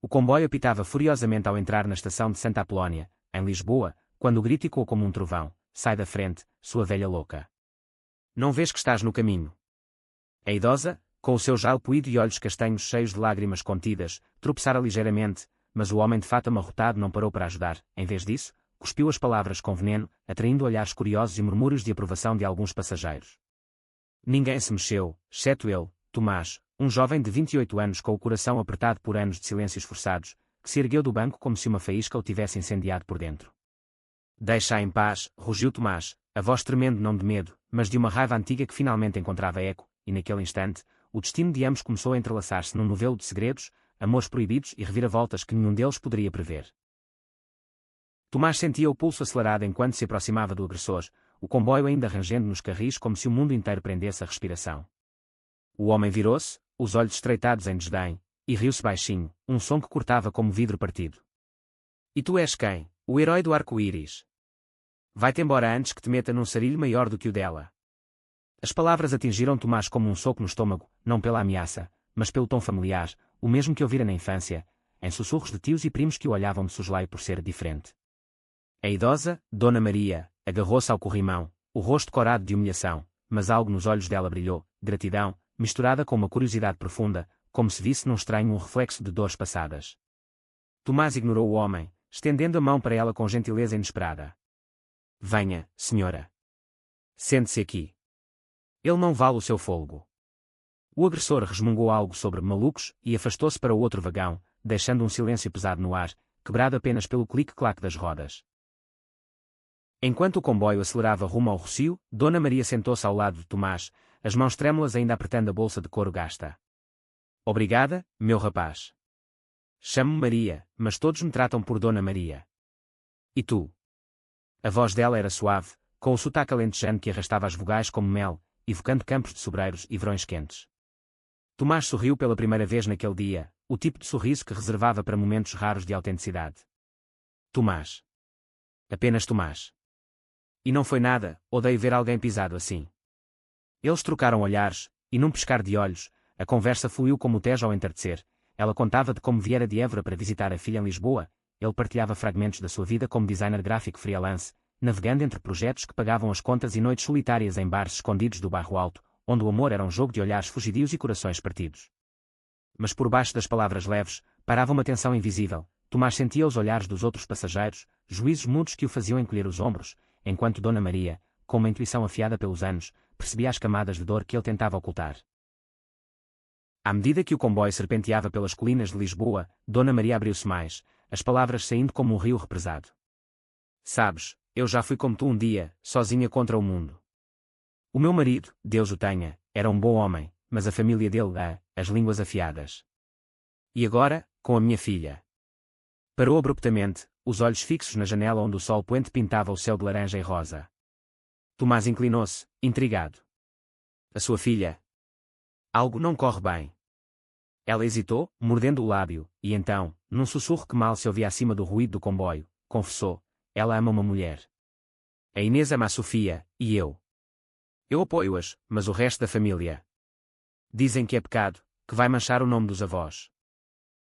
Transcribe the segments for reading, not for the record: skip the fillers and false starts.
O comboio apitava furiosamente ao entrar na estação de Santa Apolónia, em Lisboa, quando o grito ecoou como um trovão: sai da frente, sua velha louca. Não vês que estás no caminho? A idosa, com o seu jale poído e olhos castanhos cheios de lágrimas contidas, tropeçara ligeiramente, mas o homem de fato amarrotado não parou para ajudar. Em vez disso, cuspiu as palavras com veneno, atraindo olhares curiosos e murmúrios de aprovação de alguns passageiros. Ninguém se mexeu, exceto ele, Tomás, um jovem de 28 anos com o coração apertado por anos de silêncios forçados, que se ergueu do banco como se uma faísca o tivesse incendiado por dentro. Deixa-a em paz, rugiu Tomás, a voz tremendo não de medo, mas de uma raiva antiga que finalmente encontrava eco, e naquele instante, o destino de ambos começou a entrelaçar-se num novelo de segredos, amores proibidos e reviravoltas que nenhum deles poderia prever. Tomás sentia o pulso acelerado enquanto se aproximava do agressor, o comboio ainda rangendo nos carris como se o mundo inteiro prendesse a respiração. O homem virou-se, os olhos estreitados em desdém, e riu-se baixinho, um som que cortava como vidro partido. E tu és quem? O herói do arco-íris. Vai-te embora antes que te meta num sarilho maior do que o dela. As palavras atingiram Tomás como um soco no estômago, não pela ameaça, mas pelo tom familiar, o mesmo que ouvira na infância, em sussurros de tios e primos que o olhavam de soslaio por ser diferente. A idosa, Dona Maria, agarrou-se ao corrimão, o rosto corado de humilhação, mas algo nos olhos dela brilhou, gratidão, misturada com uma curiosidade profunda, como se visse num estranho um reflexo de dores passadas. Tomás ignorou o homem, estendendo a mão para ela com gentileza inesperada. Venha, senhora. Sente-se aqui. Ele não vale o seu fôlego. O agressor resmungou algo sobre malucos e afastou-se para o outro vagão, deixando um silêncio pesado no ar, quebrado apenas pelo clique-claque das rodas. Enquanto o comboio acelerava rumo ao Rossio, Dona Maria sentou-se ao lado de Tomás, as mãos trêmulas ainda apertando a bolsa de couro gasta. Obrigada, meu rapaz. Chamo-me Maria, mas todos me tratam por Dona Maria. E tu? A voz dela era suave, com o sotaque alentejano que arrastava as vogais como mel, evocando campos de sobreiros e verões quentes. Tomás sorriu pela primeira vez naquele dia, o tipo de sorriso que reservava para momentos raros de autenticidade. Tomás. Apenas Tomás. E não foi nada, odeio ver alguém pisado assim. Eles trocaram olhares, e num piscar de olhos, a conversa fluiu como o Tejo ao entardecer. Ela contava de como viera de Évora para visitar a filha em Lisboa, ele partilhava fragmentos da sua vida como designer gráfico freelance, navegando entre projetos que pagavam as contas e noites solitárias em bares escondidos do bairro alto, onde o amor era um jogo de olhares fugidios e corações partidos. Mas por baixo das palavras leves, parava uma tensão invisível. Tomás sentia os olhares dos outros passageiros, juízos mudos que o faziam encolher os ombros, enquanto Dona Maria, com uma intuição afiada pelos anos, percebia as camadas de dor que ele tentava ocultar. À medida que o comboio serpenteava pelas colinas de Lisboa, Dona Maria abriu-se mais, as palavras saindo como um rio represado. Sabes, eu já fui como tu um dia, sozinha contra o mundo. O meu marido, Deus o tenha, era um bom homem, mas a família dele, as línguas afiadas. E agora, com a minha filha. Parou abruptamente, os olhos fixos na janela onde o sol poente pintava o céu de laranja e rosa. Tomás inclinou-se, intrigado. A sua filha. Algo não corre bem. Ela hesitou, mordendo o lábio, e então, num sussurro que mal se ouvia acima do ruído do comboio, confessou: ela ama uma mulher. A Inês ama a Sofia, e eu. Eu apoio-as, mas o resto da família. Dizem que é pecado, que vai manchar o nome dos avós.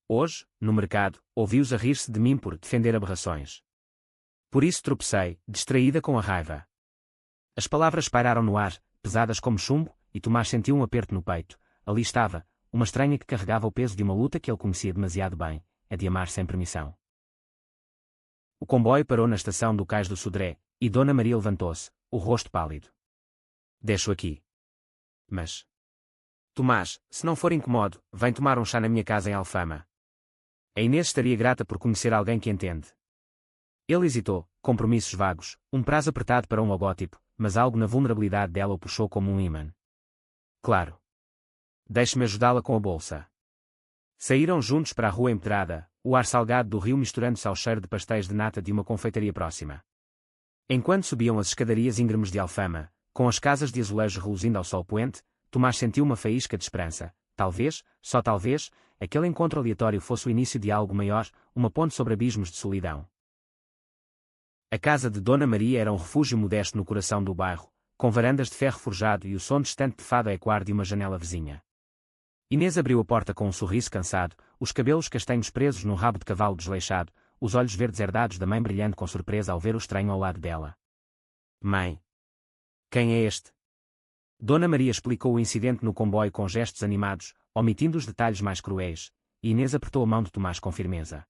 Hoje, no mercado, ouvi-os a rir-se de mim por defender aberrações. Por isso tropecei, distraída com a raiva. As palavras pairaram no ar, pesadas como chumbo, e Tomás sentiu um aperto no peito. Ali estava, uma estranha que carregava o peso de uma luta que ele conhecia demasiado bem, a de amar sem permissão. O comboio parou na estação do Cais do Sodré, e Dona Maria levantou-se, o rosto pálido. Deixo aqui. Mas... Tomás, se não for incomodo, vem tomar um chá na minha casa em Alfama. A Inês estaria grata por conhecer alguém que entende. Ele hesitou, compromissos vagos, um prazo apertado para um logótipo, mas algo na vulnerabilidade dela o puxou como um ímã. Claro. Deixe-me ajudá-la com a bolsa. Saíram juntos para a rua empedrada, o ar salgado do rio misturando-se ao cheiro de pastéis de nata de uma confeitaria próxima. Enquanto subiam as escadarias íngremes de Alfama, com as casas de azulejo reluzindo ao sol poente, Tomás sentiu uma faísca de esperança. Talvez, só talvez, aquele encontro aleatório fosse o início de algo maior, uma ponte sobre abismos de solidão. A casa de Dona Maria era um refúgio modesto no coração do bairro, com varandas de ferro forjado e o som distante de fado a ecoar de uma janela vizinha. Inês abriu a porta com um sorriso cansado, os cabelos castanhos presos num rabo de cavalo desleixado, os olhos verdes herdados da mãe brilhando com surpresa ao ver o estranho ao lado dela. Mãe! Quem é este? Dona Maria explicou o incidente no comboio com gestos animados, omitindo os detalhes mais cruéis, e Inês apertou a mão de Tomás com firmeza.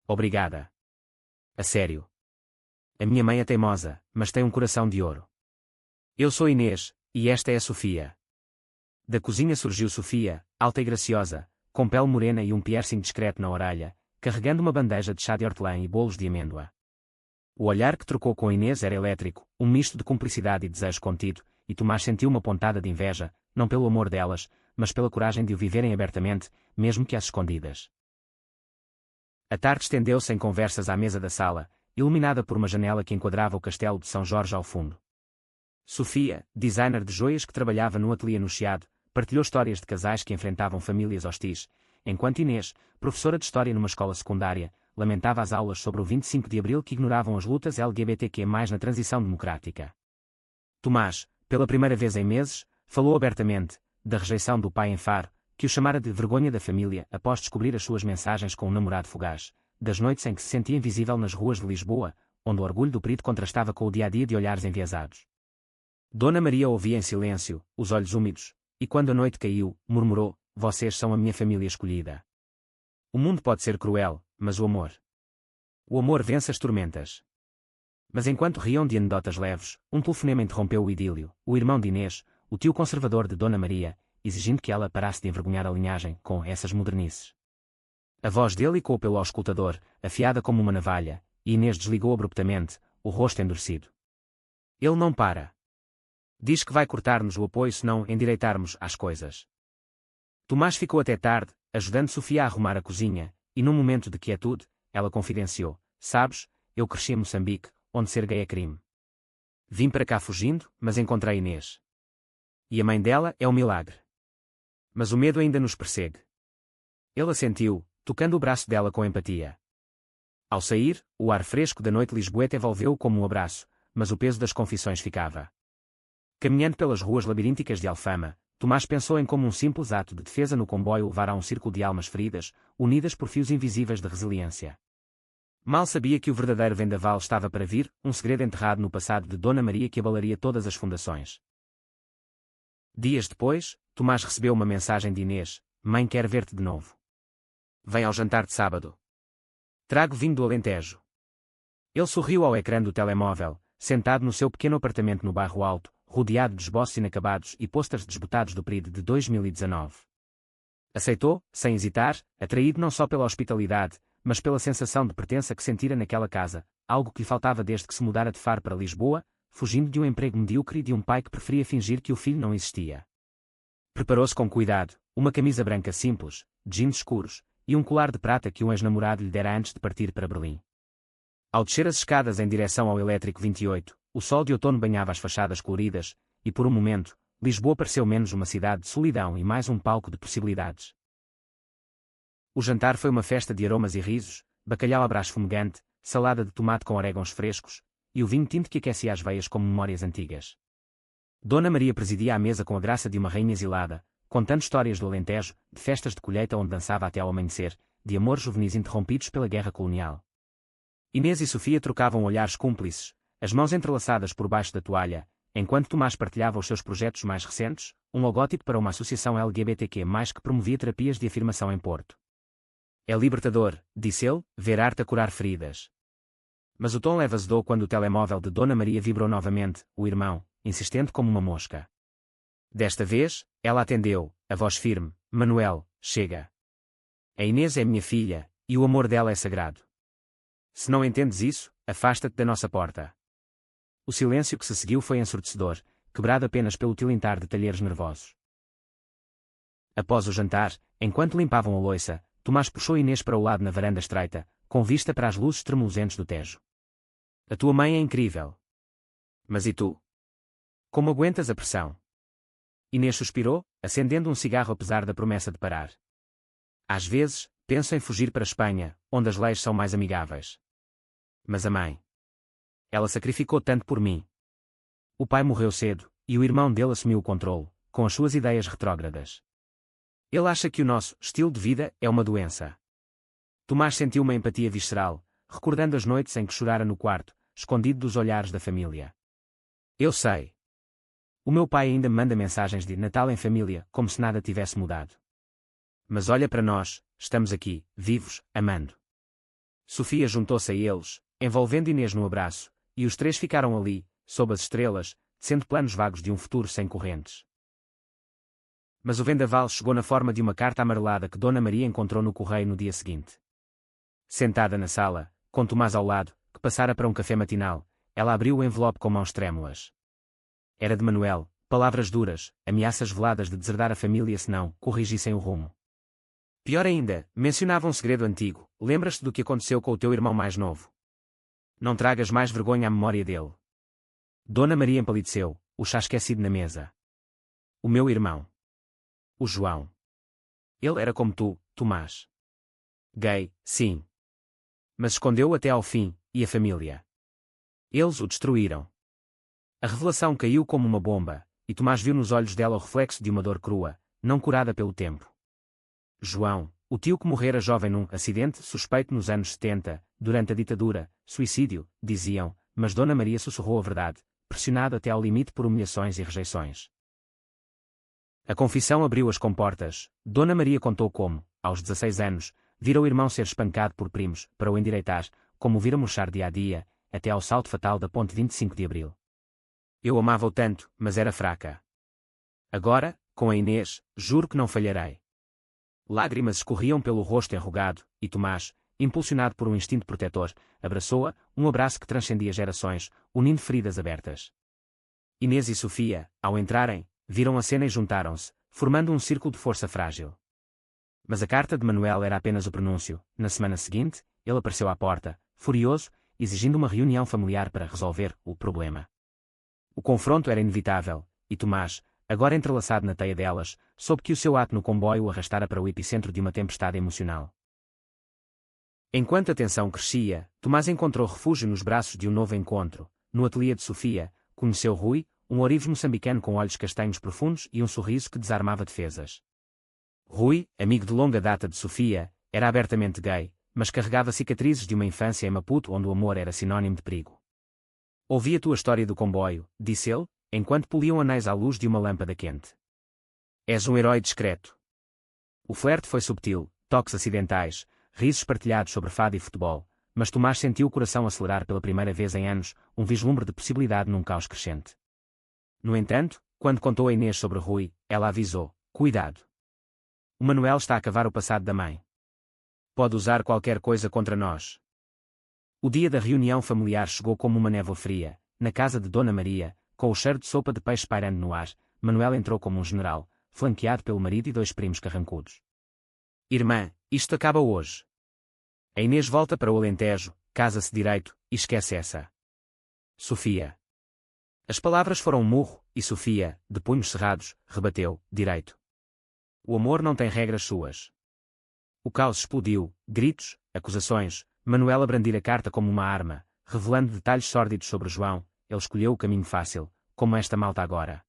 Obrigada. A sério. A minha mãe é teimosa, mas tem um coração de ouro. Eu sou Inês, e esta é a Sofia. Da cozinha surgiu Sofia, alta e graciosa, com pele morena e um piercing discreto na orelha, carregando uma bandeja de chá de hortelã e bolos de amêndoa. O olhar que trocou com Inês era elétrico, um misto de cumplicidade e desejo contido, e Tomás sentiu uma pontada de inveja, não pelo amor delas, mas pela coragem de o viverem abertamente, mesmo que às escondidas. A tarde estendeu-se em conversas à mesa da sala, iluminada por uma janela que enquadrava o castelo de São Jorge ao fundo. Sofia, designer de joias que trabalhava no ateliê no Chiado, partilhou histórias de casais que enfrentavam famílias hostis, enquanto Inês, professora de história numa escola secundária, lamentava as aulas sobre o 25 de Abril que ignoravam as lutas LGBTQ+ na transição democrática. Tomás, pela primeira vez em meses, falou abertamente, da rejeição do pai em Faro, que o chamara de vergonha da família após descobrir as suas mensagens com um namorado fugaz, das noites em que se sentia invisível nas ruas de Lisboa, onde o orgulho do perito contrastava com o dia-a-dia de olhares enviesados. Dona Maria ouvia em silêncio, os olhos úmidos, e quando a noite caiu, murmurou, vocês são a minha família escolhida. O mundo pode ser cruel, mas o amor vence as tormentas. Mas enquanto riam de anedotas leves, um telefonema interrompeu o idílio, o irmão de Inês, o tio conservador de Dona Maria, exigindo que ela parasse de envergonhar a linhagem com essas modernices. A voz dele ecoou pelo auscultador, afiada como uma navalha, e Inês desligou abruptamente, o rosto endurecido. Ele não para. Diz que vai cortar-nos o apoio se não endireitarmos as coisas. Tomás ficou até tarde, ajudando Sofia a arrumar a cozinha, e num momento de quietude, ela confidenciou, sabes, eu cresci em Moçambique, onde ser gay é crime. Vim para cá fugindo, mas encontrei Inês. E a mãe dela é um milagre. Mas o medo ainda nos persegue. Ele assentiu, tocando o braço dela com empatia. Ao sair, o ar fresco da noite lisboeta envolveu-o como um abraço, mas o peso das confissões ficava. Caminhando pelas ruas labirínticas de Alfama, Tomás pensou em como um simples ato de defesa no comboio levara a um círculo de almas feridas, unidas por fios invisíveis de resiliência. Mal sabia que o verdadeiro vendaval estava para vir, um segredo enterrado no passado de Dona Maria que abalaria todas as fundações. Dias depois, Tomás recebeu uma mensagem de Inês, mãe quer ver-te de novo. Vem ao jantar de sábado. Trago vinho do Alentejo. Ele sorriu ao ecrã do telemóvel, sentado no seu pequeno apartamento no bairro Alto, rodeado de esboços inacabados e pôsteres desbotados do PRID de 2019. Aceitou, sem hesitar, atraído não só pela hospitalidade, mas pela sensação de pertença que sentira naquela casa, algo que lhe faltava desde que se mudara de Faro para Lisboa, fugindo de um emprego medíocre e de um pai que preferia fingir que o filho não existia. Preparou-se com cuidado, uma camisa branca simples, jeans escuros, e um colar de prata que um ex-namorado lhe dera antes de partir para Berlim. Ao descer as escadas em direção ao Elétrico 28, o sol de outono banhava as fachadas coloridas, e por um momento, Lisboa pareceu menos uma cidade de solidão e mais um palco de possibilidades. O jantar foi uma festa de aromas e risos, bacalhau à brás fumegante, salada de tomate com orégãos frescos, e o vinho tinto que aquecia as veias como memórias antigas. Dona Maria presidia a mesa com a graça de uma rainha exilada, contando histórias do Alentejo, de festas de colheita onde dançava até ao amanhecer, de amores juvenis interrompidos pela guerra colonial. Inês e Sofia trocavam olhares cúmplices, as mãos entrelaçadas por baixo da toalha, enquanto Tomás partilhava os seus projetos mais recentes, um logótipo para uma associação LGBTQ+, que promovia terapias de afirmação em Porto. É libertador, disse ele, ver arte a curar feridas. Mas o tom leve azedou quando o telemóvel de Dona Maria vibrou novamente, o irmão, insistente como uma mosca. Desta vez, ela atendeu, a voz firme, Manuel, chega. A Inês é minha filha, e o amor dela é sagrado. Se não entendes isso, afasta-te da nossa porta. O silêncio que se seguiu foi ensurdecedor, quebrado apenas pelo tilintar de talheres nervosos. Após o jantar, enquanto limpavam a louça, Tomás puxou Inês para o lado na varanda estreita, com vista para as luzes tremuluzentes do Tejo. A tua mãe é incrível. Mas e tu? Como aguentas a pressão? Inês suspirou, acendendo um cigarro apesar da promessa de parar. Às vezes, penso em fugir para a Espanha, onde as leis são mais amigáveis. Mas a mãe. Ela sacrificou tanto por mim. O pai morreu cedo, e o irmão dele assumiu o controle, com as suas ideias retrógradas. Ele acha que o nosso estilo de vida é uma doença. Tomás sentiu uma empatia visceral, recordando as noites em que chorara no quarto, escondido dos olhares da família. Eu sei. O meu pai ainda me manda mensagens de Natal em família, como se nada tivesse mudado. Mas olha para nós, estamos aqui, vivos, amando. Sofia juntou-se a eles, envolvendo Inês no abraço, e os três ficaram ali, sob as estrelas, tecendo planos vagos de um futuro sem correntes. Mas o vendaval chegou na forma de uma carta amarelada que Dona Maria encontrou no correio no dia seguinte. Sentada na sala, com Tomás ao lado, que passara para um café matinal, ela abriu o envelope com mãos trêmulas. Era de Manuel, palavras duras, ameaças veladas de deserdar a família se não corrigissem o rumo. Pior ainda, mencionava um segredo antigo: lembras-te do que aconteceu com o teu irmão mais novo? Não tragas mais vergonha à memória dele. Dona Maria empalideceu, o chá esquecido na mesa. O meu irmão. O João. Ele era como tu, Tomás. Gay, sim. Mas escondeu-o até ao fim, e a família. Eles o destruíram. A revelação caiu como uma bomba, e Tomás viu nos olhos dela o reflexo de uma dor crua, não curada pelo tempo. João, o tio que morrera jovem num acidente suspeito nos anos 70, durante a ditadura, suicídio, diziam, mas Dona Maria sussurrou a verdade, pressionado até ao limite por humilhações e rejeições. A confissão abriu as comportas. Dona Maria contou como, aos 16 anos, vira o irmão ser espancado por primos, para o endireitar, como o vira murchar dia a dia, até ao salto fatal da ponte 25 de Abril. Eu amava-o tanto, mas era fraca. Agora, com a Inês, juro que não falharei. Lágrimas escorriam pelo rosto enrugado, e Tomás, impulsionado por um instinto protetor, abraçou-a, um abraço que transcendia gerações, unindo feridas abertas. Inês e Sofia, ao entrarem, viram a cena e juntaram-se, formando um círculo de força frágil. Mas a carta de Manuel era apenas o prenúncio. Na semana seguinte, ele apareceu à porta, furioso, exigindo uma reunião familiar para resolver o problema. O confronto era inevitável, e Tomás, agora entrelaçado na teia delas, soube que o seu ato no comboio o arrastara para o epicentro de uma tempestade emocional. Enquanto a tensão crescia, Tomás encontrou refúgio nos braços de um novo encontro. No ateliê de Sofia, conheceu Rui, um ourives moçambicano com olhos castanhos profundos e um sorriso que desarmava defesas. Rui, amigo de longa data de Sofia, era abertamente gay, mas carregava cicatrizes de uma infância em Maputo onde o amor era sinônimo de perigo. Ouvi a tua história do comboio, disse ele, enquanto poliam anéis à luz de uma lâmpada quente. És um herói discreto. O flerte foi subtil, toques acidentais, risos partilhados sobre fado e futebol, mas Tomás sentiu o coração acelerar pela primeira vez em anos, um vislumbre de possibilidade num caos crescente. No entanto, quando contou a Inês sobre Rui, ela avisou: cuidado. O Manuel está a cavar o passado da mãe. Pode usar qualquer coisa contra nós. O dia da reunião familiar chegou como uma névoa fria. Na casa de Dona Maria, com o cheiro de sopa de peixe pairando no ar, Manuel entrou como um general, flanqueado pelo marido e dois primos carrancudos. Irmã, isto acaba hoje. A Inês volta para o Alentejo, casa-se direito, e esquece essa. Sofia. As palavras foram um murro, e Sofia, de punhos cerrados, rebateu: direito. O amor não tem regras suas. O caos explodiu, gritos, acusações. Manuel a brandir a carta como uma arma, revelando detalhes sórdidos sobre João. Ele escolheu o caminho fácil, como esta malta agora.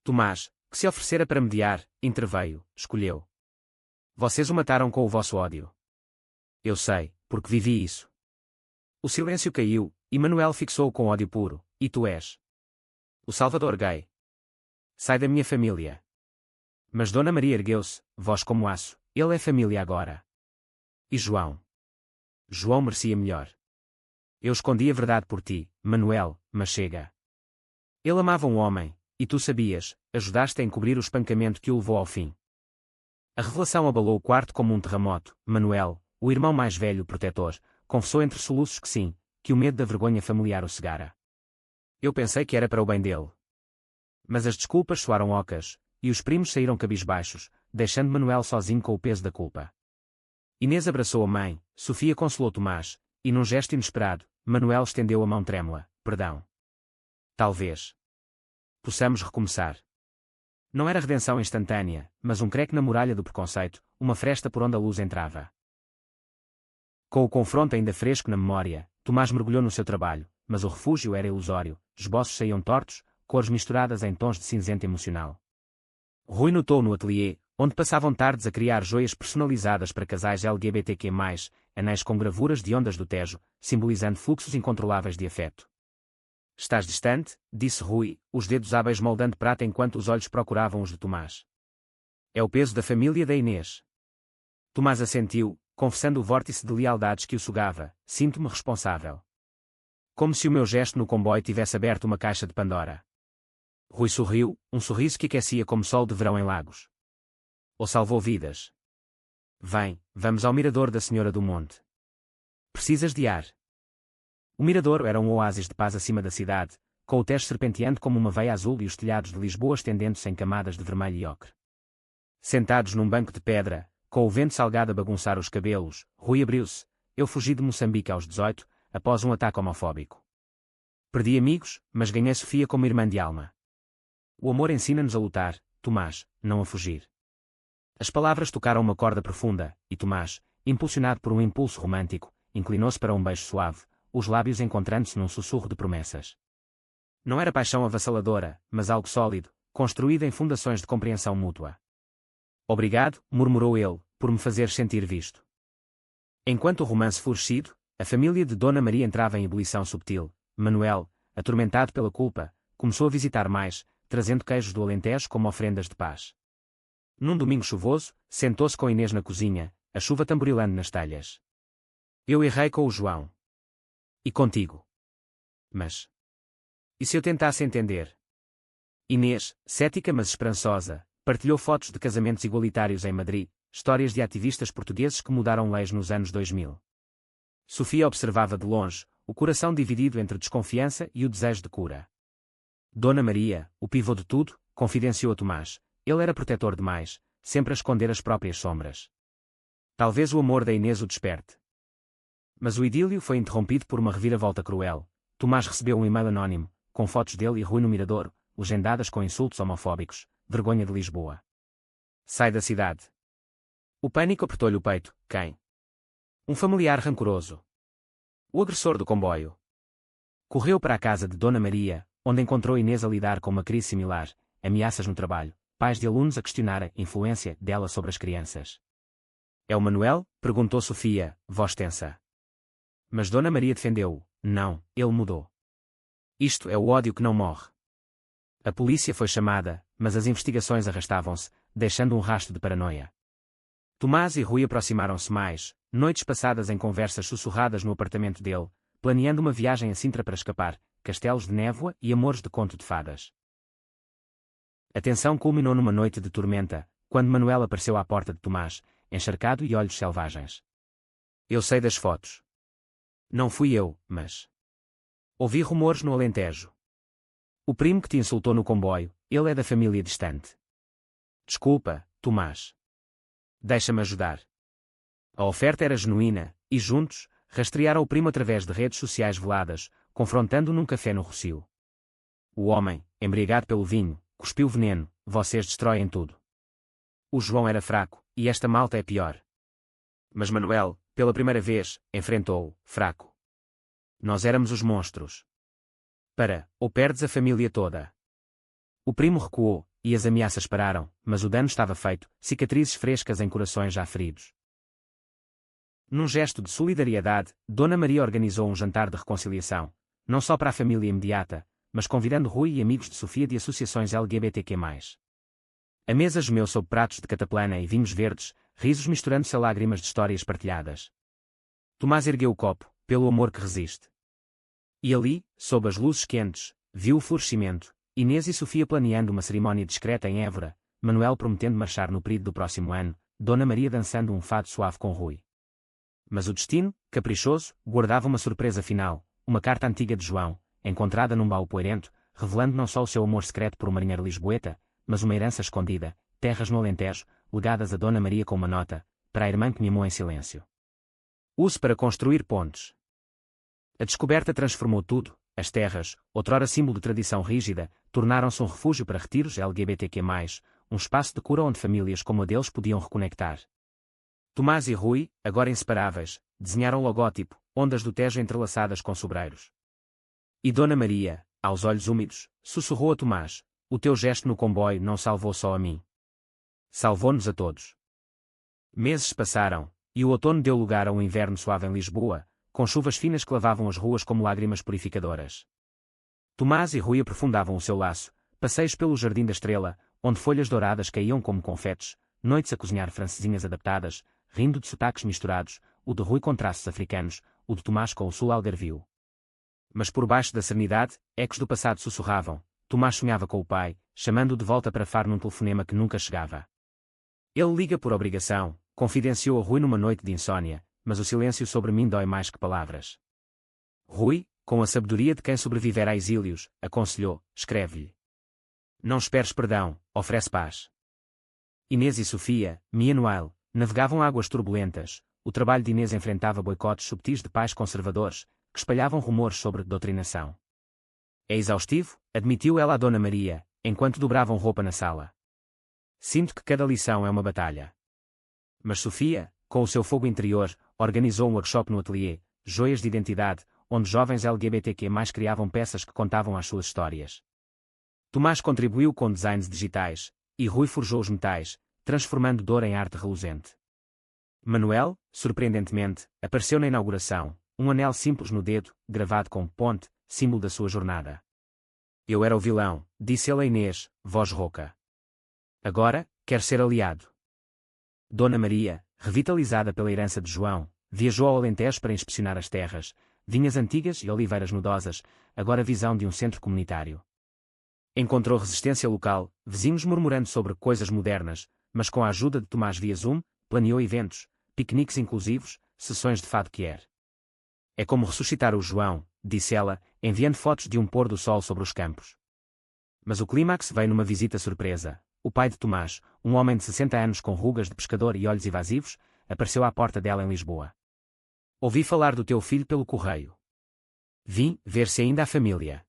Tomás, que se oferecera para mediar, interveio, escolheu. Vocês o mataram com o vosso ódio. Eu sei, porque vivi isso. O silêncio caiu, e Manuel fixou-o com ódio puro. E tu és o Salvador gay. Sai da minha família. Mas Dona Maria ergueu-se, voz como aço: ele é família agora. E João? João merecia melhor. Eu escondi a verdade por ti, Manuel, mas chega. Ele amava um homem, e tu sabias, ajudaste a encobrir o espancamento que o levou ao fim. A revelação abalou o quarto como um terremoto. Manuel, o irmão mais velho protetor, confessou entre soluços que sim, que o medo da vergonha familiar o cegara. Eu pensei que era para o bem dele. Mas as desculpas soaram ocas, e os primos saíram cabisbaixos, deixando Manuel sozinho com o peso da culpa. Inês abraçou a mãe, Sofia consolou Tomás, e num gesto inesperado, Manuel estendeu a mão trêmula: perdão. Talvez possamos recomeçar. Não era redenção instantânea, mas um creque na muralha do preconceito, uma fresta por onde a luz entrava. Com o confronto ainda fresco na memória, Tomás mergulhou no seu trabalho, mas o refúgio era ilusório, esboços saíam tortos, cores misturadas em tons de cinzento emocional. Rui notou no ateliê, onde passavam tardes a criar joias personalizadas para casais LGBTQ+, anéis com gravuras de ondas do Tejo, simbolizando fluxos incontroláveis de afeto. Estás distante, disse Rui, os dedos hábeis moldando prata enquanto os olhos procuravam os de Tomás. É o peso da família da Inês. Tomás assentiu, confessando o vórtice de lealdades que o sugava. Sinto-me responsável. Como se o meu gesto no comboio tivesse aberto uma caixa de Pandora. Rui sorriu, um sorriso que aquecia como sol de verão em Lagos. Ou salvou vidas. Vem, vamos ao mirador da Senhora do Monte. Precisas de ar. O miradouro era um oásis de paz acima da cidade, com o Tejo serpenteando como uma veia azul e os telhados de Lisboa estendendo-se em camadas de vermelho e ocre. Sentados num banco de pedra, com o vento salgado a bagunçar os cabelos, Rui abriu-se. Eu fugi de Moçambique aos 18, após um ataque homofóbico. Perdi amigos, mas ganhei Sofia como irmã de alma. O amor ensina-nos a lutar, Tomás, não a fugir. As palavras tocaram uma corda profunda, e Tomás, impulsionado por um impulso romântico, inclinou-se para um beijo suave, os lábios encontrando-se num sussurro de promessas. Não era paixão avassaladora, mas algo sólido, construído em fundações de compreensão mútua. Obrigado, murmurou ele, por me fazer sentir visto. Enquanto o romance florescido, a família de Dona Maria entrava em ebulição subtil. Manuel, atormentado pela culpa, começou a visitar mais, trazendo queijos do Alentejo como ofrendas de paz. Num domingo chuvoso, sentou-se com Inês na cozinha, a chuva tamborilando nas telhas. Eu errei com o João. E contigo. Mas... e se eu tentasse entender? Inês, cética mas esperançosa, partilhou fotos de casamentos igualitários em Madrid, histórias de ativistas portugueses que mudaram leis nos anos 2000. Sofia observava de longe, o coração dividido entre desconfiança e o desejo de cura. Dona Maria, o pivô de tudo, confidenciou a Tomás. Ele era protetor demais, sempre a esconder as próprias sombras. Talvez o amor da Inês o desperte. Mas o idílio foi interrompido por uma reviravolta cruel. Tomás recebeu um e-mail anónimo, com fotos dele e Rui no Miradouro, legendadas com insultos homofóbicos. Vergonha de Lisboa. Sai da cidade. O pânico apertou-lhe o peito. Quem? Um familiar rancoroso. O agressor do comboio. Correu para a casa de Dona Maria, onde encontrou Inês a lidar com uma crise similar, ameaças no trabalho, pais de alunos a questionar a influência dela sobre as crianças. É o Manuel? Perguntou Sofia, voz tensa. Mas Dona Maria defendeu-o. Não, ele mudou. Isto é o ódio que não morre. A polícia foi chamada, mas as investigações arrastavam-se, deixando um rastro de paranoia. Tomás e Rui aproximaram-se mais, noites passadas em conversas sussurradas no apartamento dele, planeando uma viagem a Sintra para escapar, castelos de névoa e amores de conto de fadas. A tensão culminou numa noite de tormenta, quando Manuel apareceu à porta de Tomás, encharcado e olhos selvagens. Eu sei das fotos. Não fui eu, mas... ouvi rumores no Alentejo. O primo que te insultou no comboio, ele é da família distante. Desculpa, Tomás. Deixa-me ajudar. A oferta era genuína, e juntos, rastrearam o primo através de redes sociais veladas, confrontando-o num café no Rossio. O homem, embriagado pelo vinho, cuspiu veneno. Vocês destroem tudo. O João era fraco, e esta malta é pior. Mas Manuel, pela primeira vez, enfrentou-o, fraco. Nós éramos os monstros. Ou perdes a família toda. O primo recuou, e as ameaças pararam, mas o dano estava feito, cicatrizes frescas em corações já feridos. Num gesto de solidariedade, Dona Maria organizou um jantar de reconciliação, não só para a família imediata, mas convidando Rui e amigos de Sofia de associações LGBTQ+. A mesa gemeu sob pratos de cataplana e vinhos verdes, risos misturando-se a lágrimas de histórias partilhadas. Tomás ergueu o copo, pelo amor que resiste. E ali, sob as luzes quentes, viu o florescimento, Inês e Sofia planeando uma cerimónia discreta em Évora, Manuel prometendo marchar no período do próximo ano, Dona Maria dançando um fado suave com Rui. Mas o destino, caprichoso, guardava uma surpresa final, uma carta antiga de João, encontrada num baú poeirento, revelando não só o seu amor secreto por uma marinheiro lisboeta, mas uma herança escondida, terras no Alentejo, legadas a Dona Maria com uma nota, para a irmã que me amou em silêncio. Use para construir pontes. A descoberta transformou tudo. As terras, outrora símbolo de tradição rígida, tornaram-se um refúgio para retiros LGBTQ+, um espaço de cura onde famílias como a deles podiam reconectar. Tomás e Rui, agora inseparáveis, desenharam o logótipo, ondas do Tejo entrelaçadas com sobreiros. E Dona Maria, aos olhos úmidos, sussurrou a Tomás, o teu gesto no comboio não salvou só a mim. Salvou-nos a todos. Meses passaram, e o outono deu lugar a um inverno suave em Lisboa, com chuvas finas que lavavam as ruas como lágrimas purificadoras. Tomás e Rui aprofundavam o seu laço, passeios pelo Jardim da Estrela, onde folhas douradas caíam como confetes, noites a cozinhar francesinhas adaptadas, rindo de sotaques misturados, o de Rui com traços africanos, o de Tomás com o sul algarvio. Mas por baixo da serenidade, ecos do passado sussurravam. Tomás sonhava com o pai, chamando-o de volta para Faro num telefonema que nunca chegava. Ele liga por obrigação, confidenciou a Rui numa noite de insônia, mas o silêncio sobre mim dói mais que palavras. Rui, com a sabedoria de quem sobreviver a exílios, aconselhou, escreve-lhe. Não esperes perdão, oferece paz. Inês e Sofia, Mia Noel, navegavam águas turbulentas. O trabalho de Inês enfrentava boicotes subtis de pais conservadores, que espalhavam rumores sobre doutrinação. É exaustivo, admitiu ela a Dona Maria, enquanto dobravam roupa na sala. Sinto que cada lição é uma batalha. Mas Sofia, com o seu fogo interior, organizou um workshop no ateliê, Joias de Identidade, onde jovens LGBTQ+ criavam peças que contavam as suas histórias. Tomás contribuiu com designs digitais, e Rui forjou os metais, transformando dor em arte reluzente. Manuel, surpreendentemente, apareceu na inauguração, um anel simples no dedo, gravado com ponte, símbolo da sua jornada. Eu era o vilão, disse ele a Inês, voz rouca. Agora, quer ser aliado. Dona Maria, revitalizada pela herança de João, viajou ao Alentejo para inspecionar as terras, vinhas antigas e oliveiras nodosas, agora visão de um centro comunitário. Encontrou resistência local, vizinhos murmurando sobre coisas modernas, mas com a ajuda de Tomás via Zoom, planeou eventos, piqueniques inclusivos, sessões de fado queer. É como ressuscitar o João, disse ela, enviando fotos de um pôr do sol sobre os campos. Mas o clímax veio numa visita surpresa. O pai de Tomás, um homem de 60 anos com rugas de pescador e olhos evasivos, apareceu à porta dela em Lisboa. Ouvi falar do teu filho pelo correio. Vim ver se ainda há família.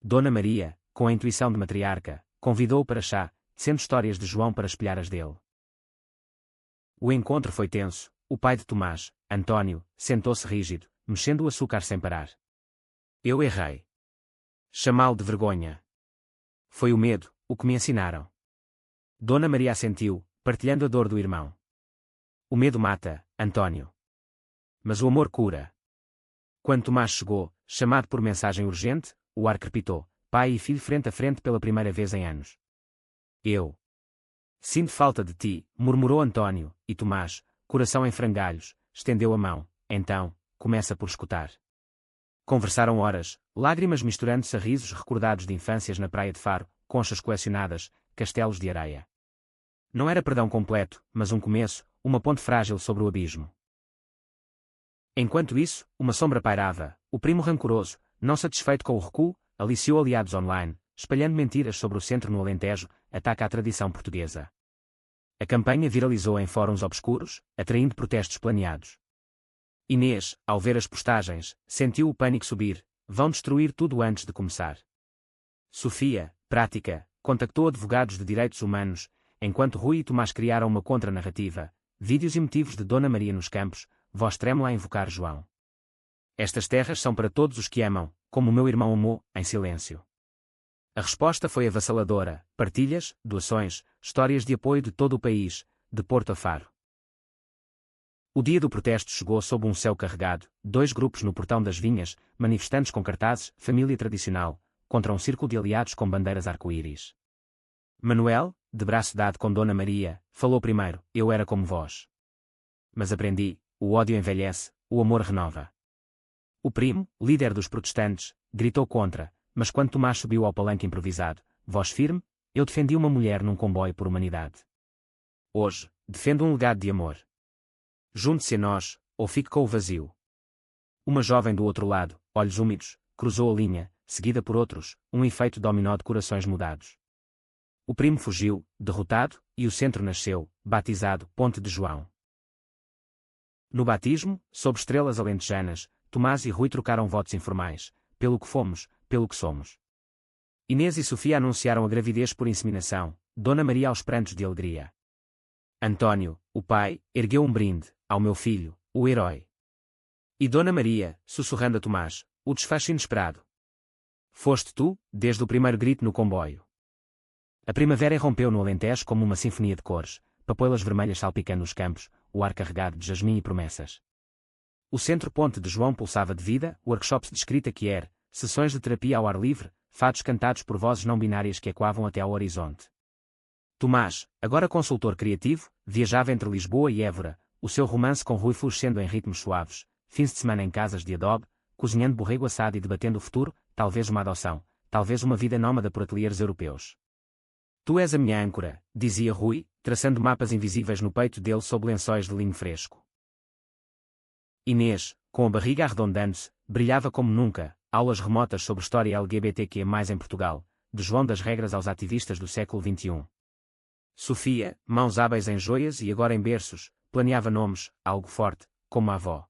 Dona Maria, com a intuição de matriarca, convidou-o para chá, tecendo histórias de João para espelhar as dele. O encontro foi tenso. O pai de Tomás, António, sentou-se rígido, mexendo o açúcar sem parar. Eu errei. Chamá-lo de vergonha. Foi o medo, o que me ensinaram. Dona Maria assentiu, partilhando a dor do irmão. O medo mata, António. Mas o amor cura. Quando Tomás chegou, chamado por mensagem urgente, o ar crepitou, pai e filho frente a frente pela primeira vez em anos. Eu. Sinto falta de ti, murmurou António, e Tomás, coração em frangalhos, estendeu a mão. Então, começa por escutar. Conversaram horas, lágrimas misturando-se a risos recordados de infâncias na praia de Faro, conchas colecionadas, castelos de areia. Não era perdão completo, mas um começo, uma ponte frágil sobre o abismo. Enquanto isso, uma sombra pairava. O primo rancoroso, não satisfeito com o recuo, aliciou aliados online, espalhando mentiras sobre o centro no Alentejo, ataca a tradição portuguesa. A campanha viralizou em fóruns obscuros, atraindo protestos planeados. Inês, ao ver as postagens, sentiu o pânico subir. Vão destruir tudo antes de começar. Sofia, prática, contactou advogados de direitos humanos, enquanto Rui e Tomás criaram uma contranarrativa, vídeos emotivos de Dona Maria nos campos, voz trêmula a invocar João. Estas terras são para todos os que amam, como o meu irmão amou, em silêncio. A resposta foi avassaladora, partilhas, doações, histórias de apoio de todo o país, de Porto a Faro. O dia do protesto chegou sob um céu carregado, 2 grupos no portão das vinhas, manifestantes com cartazes, família tradicional, contra um círculo de aliados com bandeiras arco-íris. Manuel, de braço dado com Dona Maria, falou primeiro, eu era como vós. Mas aprendi, o ódio envelhece, o amor renova. O primo, líder dos protestantes, gritou contra, mas quando Tomás subiu ao palanque improvisado, voz firme, eu defendi uma mulher num comboio por humanidade. Hoje, defendo um legado de amor. Junte-se a nós, ou fique com o vazio. Uma jovem do outro lado, olhos úmidos, cruzou a linha, seguida por outros, um efeito dominó de corações mudados. O primo fugiu, derrotado, e o centro nasceu, batizado Ponte de João. No batismo, sob estrelas alentejanas, Tomás e Rui trocaram votos informais, pelo que fomos, pelo que somos. Inês e Sofia anunciaram a gravidez por inseminação, Dona Maria aos prantos de alegria. António, o pai, ergueu um brinde, ao meu filho, o herói. E Dona Maria, sussurrando a Tomás, o desfecho inesperado. Foste tu, desde o primeiro grito no comboio. A primavera irrompeu no Alentejo como uma sinfonia de cores, papoilas vermelhas salpicando os campos, o ar carregado de jasmim e promessas. O Centro Ponte de João pulsava de vida, workshops de escrita quier, sessões de terapia ao ar livre, fados cantados por vozes não binárias que ecoavam até ao horizonte. Tomás, agora consultor criativo, viajava entre Lisboa e Évora, o seu romance com Rui florescendo em ritmos suaves, fins de semana em casas de adobe, cozinhando borrego assado e debatendo o futuro, talvez uma adoção, talvez uma vida nómada por ateliês europeus. Tu és a minha âncora, dizia Rui, traçando mapas invisíveis no peito dele sob lençóis de linho fresco. Inês, com a barriga arredondando-se, brilhava como nunca, aulas remotas sobre história LGBTQ+, em Portugal, de João das Regras aos ativistas do século XXI. Sofia, mãos hábeis em joias e agora em berços, planeava nomes, algo forte, como a avó.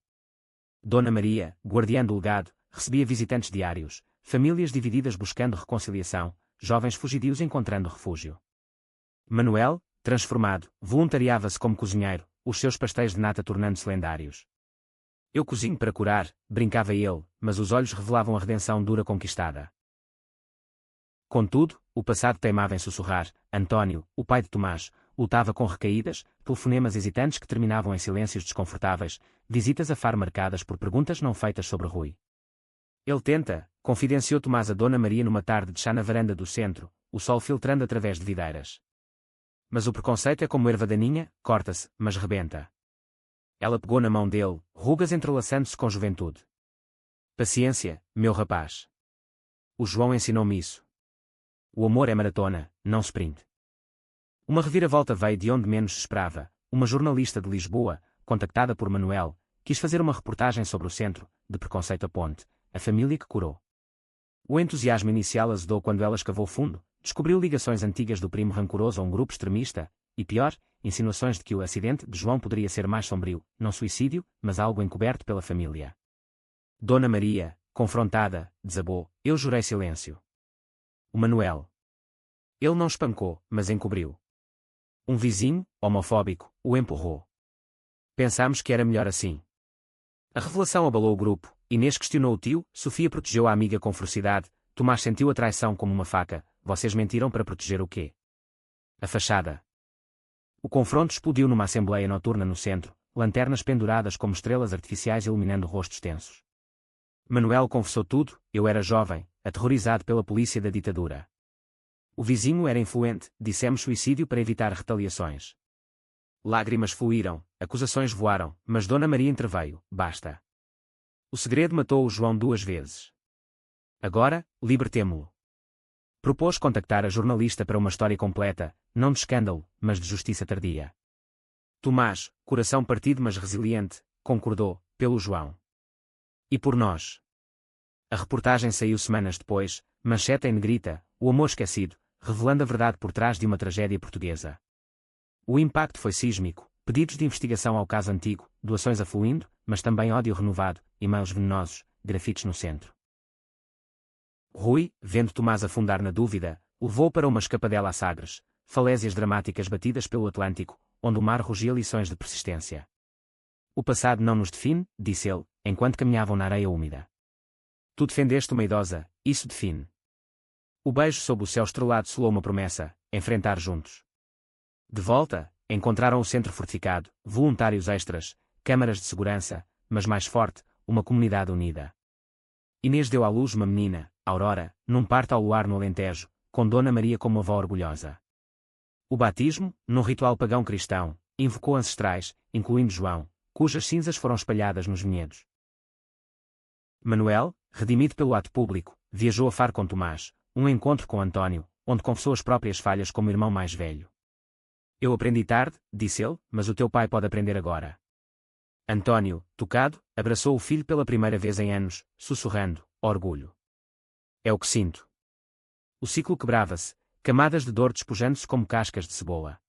Dona Maria, guardiã do legado, recebia visitantes diários, famílias divididas buscando reconciliação, jovens fugidios encontrando refúgio. Manuel, transformado, voluntariava-se como cozinheiro, os seus pastéis de nata tornando-se lendários. Eu cozinho para curar, brincava ele, mas os olhos revelavam a redenção dura conquistada. Contudo, o passado teimava em sussurrar. António, o pai de Tomás, lutava com recaídas, telefonemas hesitantes que terminavam em silêncios desconfortáveis, visitas a faro marcadas por perguntas não feitas sobre Rui. Ele tenta, confidenciou Tomás a Dona Maria numa tarde de chá na varanda do centro, o sol filtrando através de videiras. Mas o preconceito é como erva daninha, corta-se, mas rebenta. Ela pegou na mão dele, rugas entrelaçando-se com juventude. Paciência, meu rapaz. O João ensinou-me isso. O amor é maratona, não sprint. Uma reviravolta veio de onde menos se esperava. Uma jornalista de Lisboa, contactada por Manuel, quis fazer uma reportagem sobre o centro, de preconceito a ponte, a família que curou. O entusiasmo inicial azedou quando ela escavou fundo, descobriu ligações antigas do primo rancoroso a um grupo extremista, e pior, insinuações de que o acidente de João poderia ser mais sombrio, não suicídio, mas algo encoberto pela família. Dona Maria, confrontada, desabou. Eu jurei silêncio. O Manuel. Ele não espancou, mas encobriu. Um vizinho, homofóbico, o empurrou. Pensámos que era melhor assim. A revelação abalou o grupo. Inês questionou o tio, Sofia protegeu a amiga com ferocidade, Tomás sentiu a traição como uma faca. Vocês mentiram para proteger o quê? A fachada. O confronto explodiu numa assembleia noturna no centro, lanternas penduradas como estrelas artificiais iluminando rostos tensos. Manuel confessou tudo. Eu era jovem, aterrorizado pela polícia da ditadura. O vizinho era influente, dissemos suicídio para evitar retaliações. Lágrimas fluíram, acusações voaram, mas Dona Maria interveio. Basta. O segredo matou o João 2 vezes. Agora, libertemo-lo. Propôs contactar a jornalista para uma história completa, não de escândalo, mas de justiça tardia. Tomás, coração partido mas resiliente, concordou, pelo João. E por nós. A reportagem saiu semanas depois, manchete em negrita, o amor esquecido, revelando a verdade por trás de uma tragédia portuguesa. O impacto foi sísmico, pedidos de investigação ao caso antigo, doações afluindo, mas também ódio renovado, e-mails venenosos, grafites no centro. Rui, vendo Tomás afundar na dúvida, levou para uma escapadela a Sagres, falésias dramáticas batidas pelo Atlântico, onde o mar rugia lições de persistência. O passado não nos define, disse ele, enquanto caminhavam na areia úmida. Tu defendeste uma idosa, isso define. O beijo sob o céu estrelado selou uma promessa, enfrentar juntos. De volta, encontraram o centro fortificado, voluntários extras, câmaras de segurança, mas mais forte, uma comunidade unida. Inês deu à luz uma menina, Aurora, num parto ao luar no Alentejo, com Dona Maria como avó orgulhosa. O batismo, num ritual pagão cristão, invocou ancestrais, incluindo João, cujas cinzas foram espalhadas nos vinhedos. Manuel, redimido pelo ato público, viajou a Faro com Tomás, um encontro com António, onde confessou as próprias falhas como irmão mais velho. Eu aprendi tarde, disse ele, mas o teu pai pode aprender agora. António, tocado, abraçou o filho pela primeira vez em anos, sussurrando, orgulho. É o que sinto. O ciclo quebrava-se, camadas de dor despojando-se como cascas de cebola.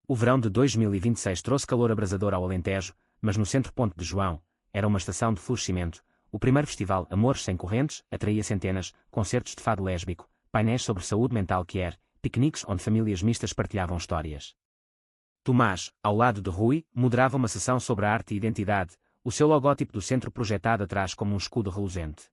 O verão de 2026 trouxe calor abrasador ao Alentejo, mas no Centro Ponte de João, era uma estação de florescimento. O primeiro festival Amores Sem Correntes atraía centenas, concertos de fado lésbico, painéis sobre saúde mental queer, piqueniques onde famílias mistas partilhavam histórias. Tomás, ao lado de Rui, moderava uma sessão sobre a arte e identidade, o seu logótipo do centro projetado atrás como um escudo reluzente.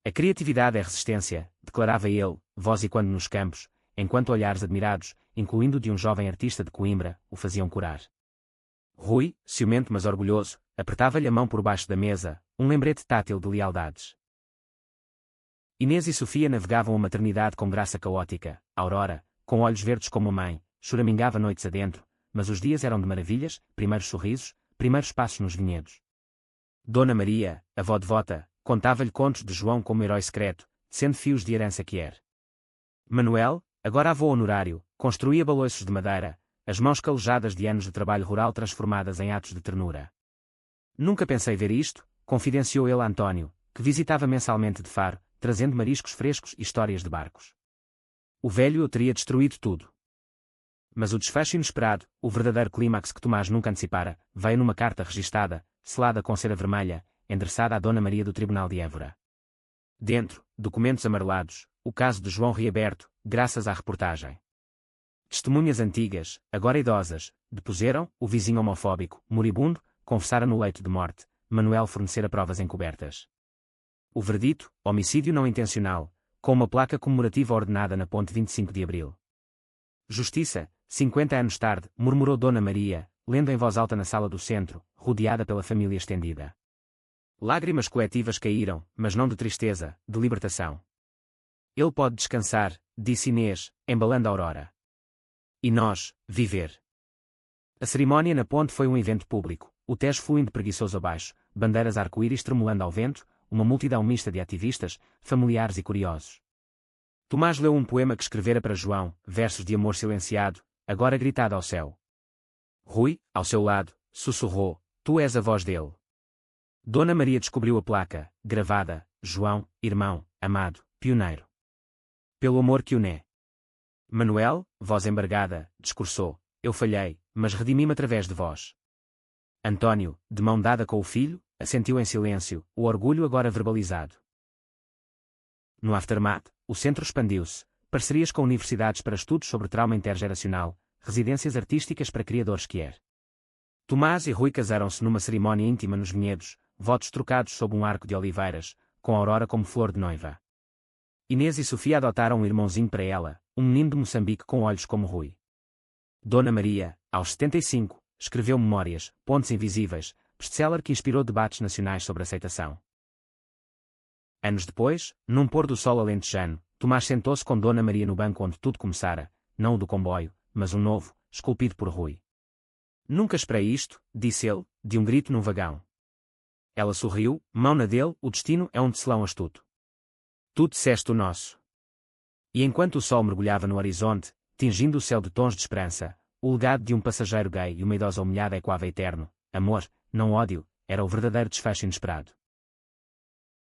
A criatividade é resistência, declarava ele, voz e quando nos campos, enquanto olhares admirados, incluindo de um jovem artista de Coimbra, o faziam curar. Rui, ciumento mas orgulhoso, apertava-lhe a mão por baixo da mesa, um lembrete tátil de lealdades. Inês e Sofia navegavam a maternidade com graça caótica. Aurora, com olhos verdes como a mãe, choramingava noites adentro, mas os dias eram de maravilhas, primeiros sorrisos, primeiros passos nos vinhedos. Dona Maria, avó devota, contava-lhe contos de João como herói secreto, sendo fios de herança que era. Manuel, agora avô honorário, construía baloiços de madeira, as mãos calejadas de anos de trabalho rural transformadas em atos de ternura. Nunca pensei ver isto, confidenciou ele a António, que visitava mensalmente de Faro, trazendo mariscos frescos e histórias de barcos. O velho o teria destruído tudo. Mas o desfecho inesperado, o verdadeiro clímax que Tomás nunca antecipara, veio numa carta registada, selada com cera vermelha, endereçada à Dona Maria do Tribunal de Évora. Dentro, documentos amarelados, o caso de João reaberto, graças à reportagem. Testemunhas antigas, agora idosas, depuseram, o vizinho homofóbico, moribundo, confessara no leito de morte, Manuel fornecera provas encobertas. O verdito, homicídio não intencional, com uma placa comemorativa ordenada na ponte 25 de Abril. Justiça, 50 anos tarde, murmurou Dona Maria, lendo em voz alta na sala do centro, rodeada pela família estendida. Lágrimas coletivas caíram, mas não de tristeza, de libertação. Ele pode descansar, disse Inês, embalando a Aurora. E nós, viver. A cerimónia na ponte foi um evento público, o Tejo fluindo preguiçoso abaixo, bandeiras arco-íris tremulando ao vento, uma multidão mista de ativistas, familiares e curiosos. Tomás leu um poema que escrevera para João, versos de amor silenciado, agora gritado ao céu. Rui, ao seu lado, sussurrou, tu és a voz dele. Dona Maria descobriu a placa, gravada, João, irmão, amado, pioneiro. Pelo amor que une. Manuel, voz embargada, discursou, eu falhei, mas redimi-me através de vós. António, de mão dada com o filho, assentiu em silêncio, o orgulho agora verbalizado. No aftermath, o centro expandiu-se, parcerias com universidades para estudos sobre trauma intergeracional, residências artísticas para criadores queer. Tomás e Rui casaram-se numa cerimónia íntima nos vinhedos, votos trocados sob um arco de oliveiras, com Aurora como flor de noiva. Inês e Sofia adotaram um irmãozinho para ela, um menino de Moçambique com olhos como Rui. Dona Maria, aos 75, escreveu Memórias, Pontes Invisíveis, best-seller que inspirou debates nacionais sobre aceitação. Anos depois, num pôr do sol alentejano, Tomás sentou-se com Dona Maria no banco onde tudo começara, não o do comboio, mas um novo, esculpido por Rui. Nunca esperei isto, disse ele, de um grito num vagão. Ela sorriu, mão na dele, o destino é um tecelão astuto. Tu disseste o nosso. E enquanto o sol mergulhava no horizonte, tingindo o céu de tons de esperança, o legado de um passageiro gay e uma idosa humilhada ecoava eterno, amor, não ódio, era o verdadeiro desfecho inesperado.